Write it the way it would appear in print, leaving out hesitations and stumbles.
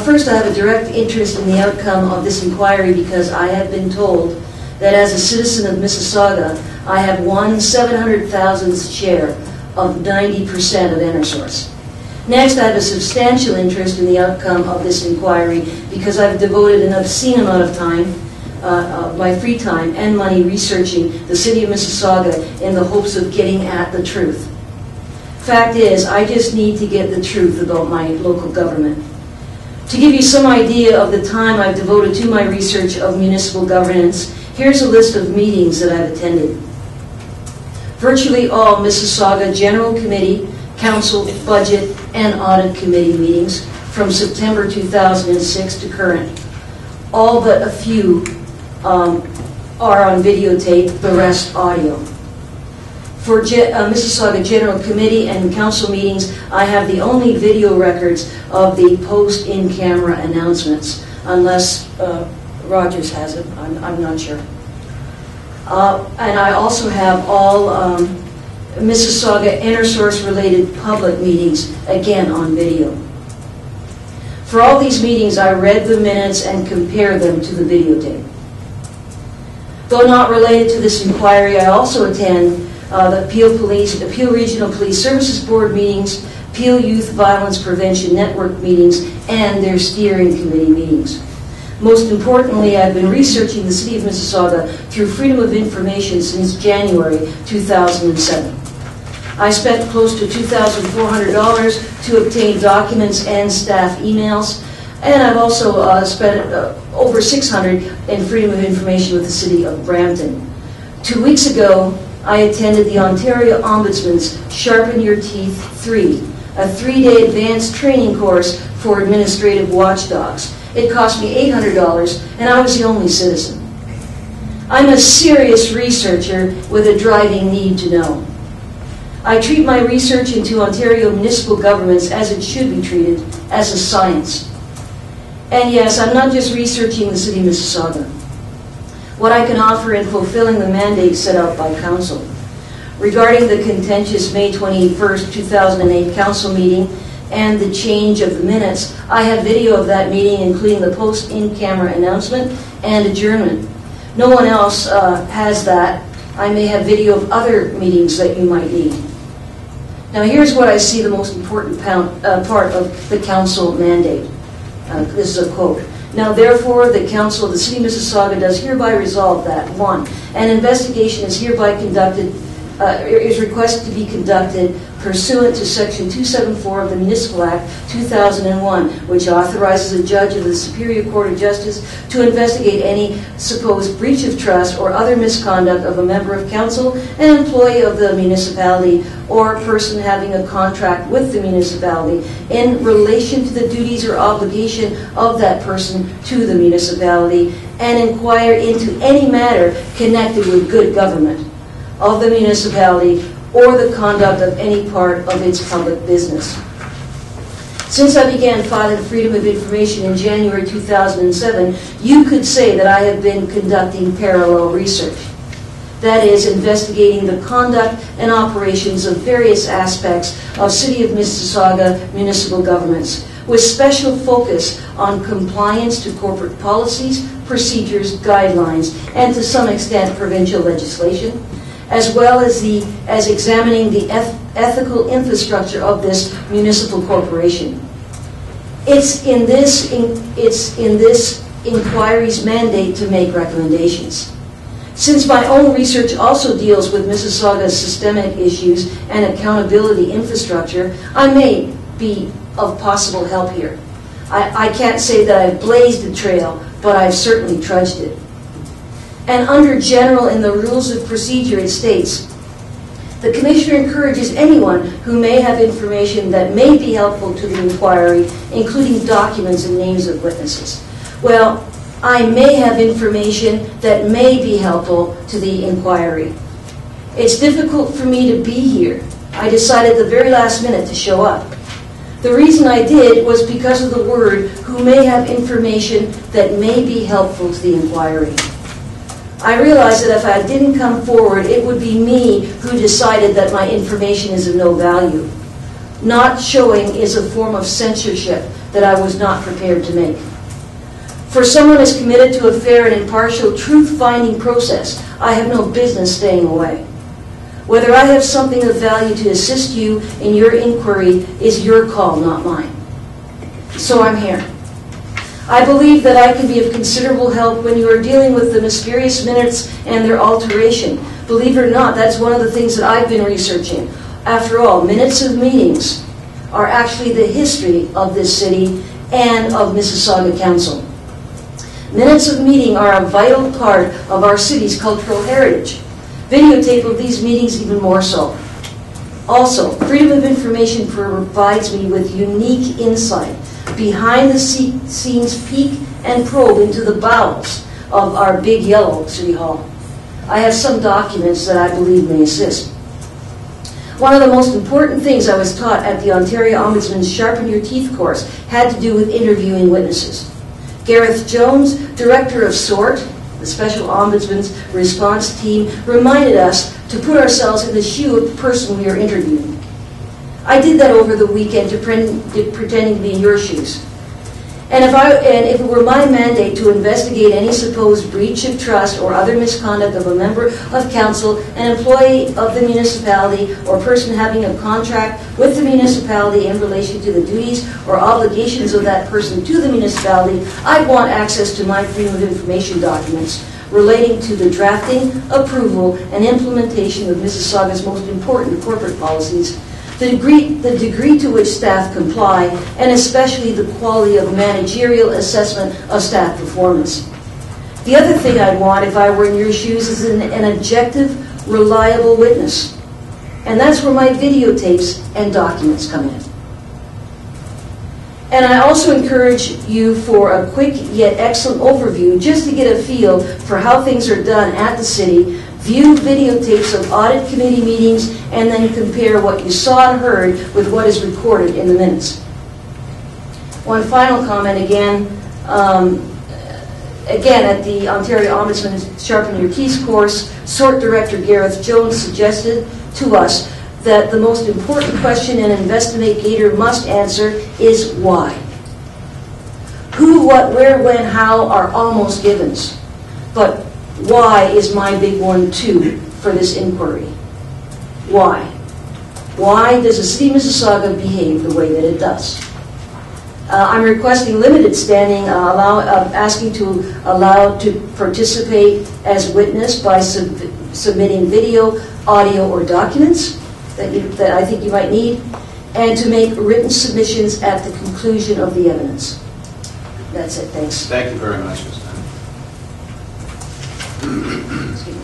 First, I have a direct interest in the outcome of this inquiry because I have been told that as a citizen of Mississauga, I have won 700,000th share of 90% of EnerSource. Next, I have a substantial interest in the outcome of this inquiry because I've devoted an obscene amount of time, my free time and money researching the city of Mississauga in the hopes of getting at the truth. Fact is, I just need to get the truth about my local government. To give you some idea of the time I've devoted to my research of municipal governance, here's a list of meetings that I've attended. Virtually all Mississauga General Committee, Council, Budget, and Audit Committee meetings from September 2006 to current. All but a few are on videotape, the rest audio. For Mississauga General Committee and Council meetings, I have the only video records of the post-in-camera announcements, unless Rogers has it, I'm not sure. And I also have all Mississauga EnerSource related public meetings, again on video. For all these meetings, I read the minutes and compared them to the videotape. Though not related to this inquiry, I also attend the Peel Regional Police Services Board meetings, Peel Youth Violence Prevention Network meetings, and their steering committee meetings. Most importantly, I've been researching the City of Mississauga through Freedom of Information since January 2007. I spent close to $2,400 to obtain documents and staff emails, and I've also spent over $600 in Freedom of Information with the City of Brampton. 2 weeks ago, I attended the Ontario Ombudsman's Sharpen Your Teeth 3, a 3-day advanced training course for administrative watchdogs. It cost me $800, and I was the only citizen. I'm a serious researcher with a driving need to know. I treat my research into Ontario municipal governments as it should be treated, as a science. And yes, I'm not just researching the City of Mississauga. What I can offer in fulfilling the mandate set out by Council. Regarding the contentious May 21st, 2008 Council meeting and the change of the minutes, I have video of that meeting, including the post-in-camera announcement and adjournment. No one else has that. I may have video of other meetings that you might need. Now here's what I see the most important part of the Council mandate. This is a quote. Now therefore, the Council of the City of Mississauga does hereby resolve that 1. An investigation is hereby conducted, is requested to be conducted pursuant to Section 274 of the Municipal Act 2001, which authorizes a judge of the Superior Court of Justice to investigate any supposed breach of trust or other misconduct of a member of council, an employee of the municipality, or a person having a contract with the municipality in relation to the duties or obligation of that person to the municipality, and inquire into any matter connected with good government of the municipality or the conduct of any part of its public business. Since I began filing Freedom of Information in January 2007, you could say that I have been conducting parallel research. That is, investigating the conduct and operations of various aspects of City of Mississauga municipal governments, with special focus on compliance to corporate policies, procedures, guidelines, and to some extent provincial legislation, as well as examining the ethical infrastructure of this municipal corporation. It's in this inquiry's mandate to make recommendations. Since my own research also deals with Mississauga's systemic issues and accountability infrastructure, I may be of possible help here. I can't say that I've blazed the trail, but I've certainly trudged it. And under general in the rules of procedure, it states, the Commissioner encourages anyone who may have information that may be helpful to the inquiry, including documents and names of witnesses. Well, I may have information that may be helpful to the inquiry. It's difficult for me to be here. I decided at the very last minute to show up. The reason I did was because of the word who may have information that may be helpful to the inquiry. I realized that if I didn't come forward, it would be me who decided that my information is of no value. not showing is a form of censorship that I was not prepared to make. For someone as committed to a fair and impartial truth-finding process, I have no business staying away. Whether I have something of value to assist you in your inquiry is your call, not mine. So I'm here. I believe that I can be of considerable help when you are dealing with the mysterious minutes and their alteration. Believe it or not, that's one of the things that I've been researching. After all, minutes of meetings are actually the history of this city and of Mississauga Council. Minutes of meeting are a vital part of our city's cultural heritage. Videotape of these meetings even more so. Also, Freedom of Information provides me with unique insight, behind the scenes peek and probe into the bowels of our big yellow City Hall. I have some documents that I believe may assist. One of the most important things I was taught at the Ontario Ombudsman's Sharpen Your Teeth course had to do with interviewing witnesses. Gareth Jones, director of SORT, the Special Ombudsman's response team, reminded us to put ourselves in the shoe of the person we are interviewing. I did that over the weekend, pretending to be in your shoes. And if it were my mandate to investigate any supposed breach of trust or other misconduct of a member of council, an employee of the municipality, or person having a contract with the municipality in relation to the duties or obligations of that person to the municipality, I'd want access to my Freedom of Information documents relating to the drafting, approval, and implementation of Mississauga's most important corporate policies, the degree to which staff comply, and especially the quality of managerial assessment of staff performance. The other thing I'd want if I were in your shoes is an objective, reliable witness. And that's where my videotapes and documents come in. And I also encourage you for a quick yet excellent overview, just to get a feel for how things are done at the city. View videotapes of audit committee meetings, and then compare what you saw and heard with what is recorded in the minutes. One final comment again at the Ontario Ombudsman's Sharpen Your Teeth course, SORT Director Gareth Jones suggested to us that the most important question an investigator must answer is why. Who, what, where, when, how are almost givens. But why is my big one too for this inquiry? Why? Why does the City of Mississauga behave the way that it does? I'm requesting limited standing, asking to allow to participate as witness by submitting video, audio, or documents that I think you might need, and to make written submissions at the conclusion of the evidence. That's it. Thanks. Thank you very much, Ms. Dunn. Excuse me.